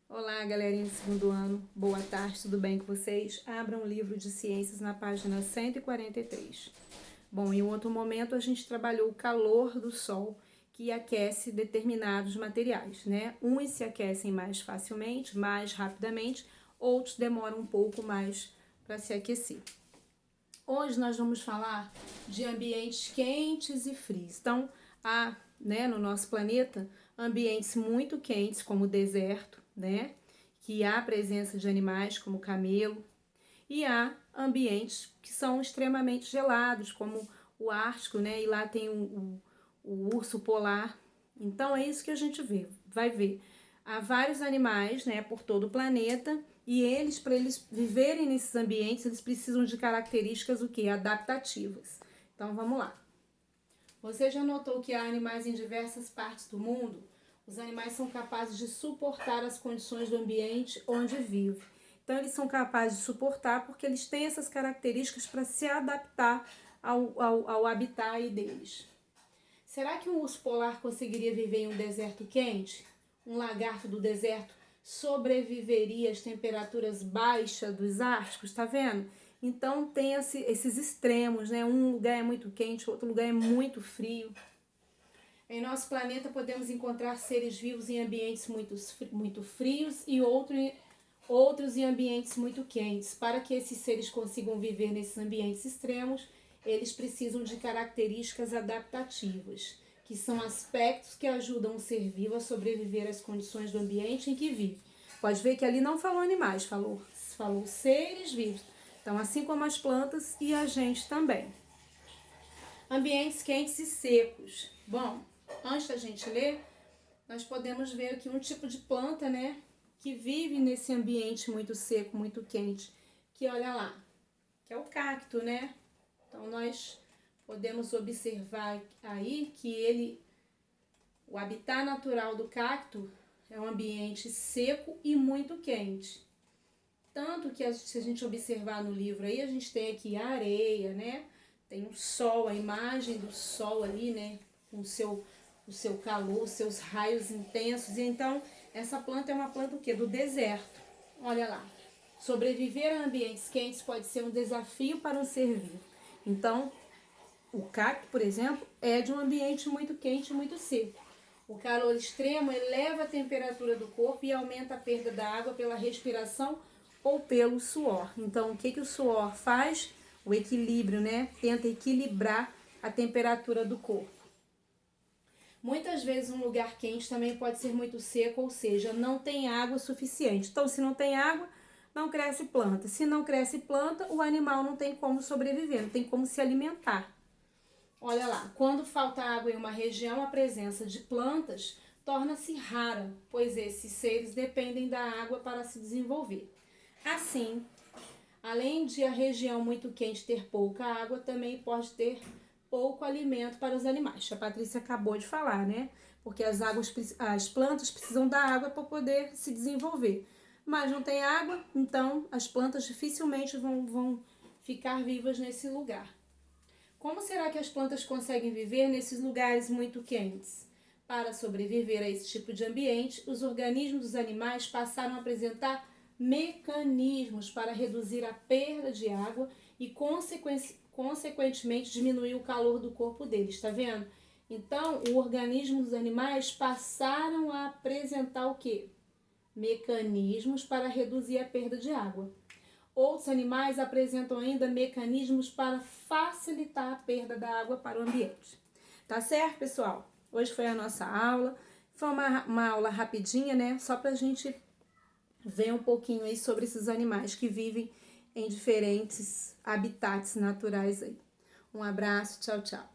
Olá, galerinha do segundo ano. Boa tarde, tudo bem com vocês? Abram o livro de ciências na página 143. Bom, em outro momento a gente trabalhou o calor do sol que aquece determinados materiais, né? Uns se aquecem mais facilmente, mais rapidamente, outros demoram um pouco mais para se aquecer. Hoje nós vamos falar de ambientes quentes e frios. Então, há, no nosso planeta, ambientes muito quentes, como o deserto, que há presença de animais como camelo, e há ambientes que são extremamente gelados, como o Ártico, e lá tem o urso polar. Então, é isso que a gente vai ver. Há vários animais, por todo o planeta, e eles, para eles viverem nesses ambientes, eles precisam de características o quê? Adaptativas. Então, vamos lá. Você já notou que há animais em diversas partes do mundo? Os animais são capazes de suportar as condições do ambiente onde vivem. Então, eles são capazes de suportar porque eles têm essas características para se adaptar ao habitat deles. Será que um urso polar conseguiria viver em um deserto quente? Um lagarto do deserto sobreviveria às temperaturas baixas dos árticos? Tá vendo? Então tem esses extremos, né? Um lugar é muito quente, outro lugar é muito frio. Em nosso planeta podemos encontrar seres vivos em ambientes muito frios e outros em ambientes muito quentes. Para que esses seres consigam viver nesses ambientes extremos, eles precisam de características adaptativas, que são aspectos que ajudam o ser vivo a sobreviver às condições do ambiente em que vive. Pode ver que ali não falou animais, falou seres vivos. Então, assim como as plantas e a gente também. Ambientes quentes e secos. Bom, antes da gente ler, nós podemos ver aqui um tipo de planta, que vive nesse ambiente muito seco, muito quente, que olha lá, que é o cacto, Então, nós podemos observar aí que o habitat natural do cacto é um ambiente seco e muito quente. Tanto que se a gente observar no livro aí, a gente tem aqui a areia, Tem o sol, a imagem do sol ali, com o seu calor, os seus raios intensos. E então, essa planta é uma planta o quê? Do deserto. Olha lá. Sobreviver a ambientes quentes pode ser um desafio para um ser vivo. Então, o cacto, por exemplo, é de um ambiente muito quente e muito seco. O calor extremo eleva a temperatura do corpo e aumenta a perda da água pela respiração ou pelo suor. Então, o que o suor faz? O equilíbrio, Tenta equilibrar a temperatura do corpo. Muitas vezes um lugar quente também pode ser muito seco, ou seja, não tem água suficiente. Então, se não tem água, não cresce planta. Se não cresce planta, o animal não tem como sobreviver, não tem como se alimentar. Olha lá, quando falta água em uma região, a presença de plantas torna-se rara, pois esses seres dependem da água para se desenvolver. Assim, além de a região muito quente ter pouca água, também pode ter pouco alimento para os animais. A Patrícia acabou de falar, Porque as plantas precisam da água para poder se desenvolver. Mas não tem água, então as plantas dificilmente vão ficar vivas nesse lugar. Como será que as plantas conseguem viver nesses lugares muito quentes? Para sobreviver a esse tipo de ambiente, os organismos dos animais passaram a apresentar mecanismos para reduzir a perda de água e, consequentemente, diminuir o calor do corpo deles, está vendo? Então, o organismo dos animais passaram a apresentar o quê? Mecanismos para reduzir a perda de água. Outros animais apresentam ainda mecanismos para facilitar a perda da água para o ambiente. Tá certo, pessoal? Hoje foi a nossa aula. Foi uma aula rapidinha, Só para a gente ver um pouquinho aí sobre esses animais que vivem em diferentes habitats naturais aí. Um abraço, tchau, tchau.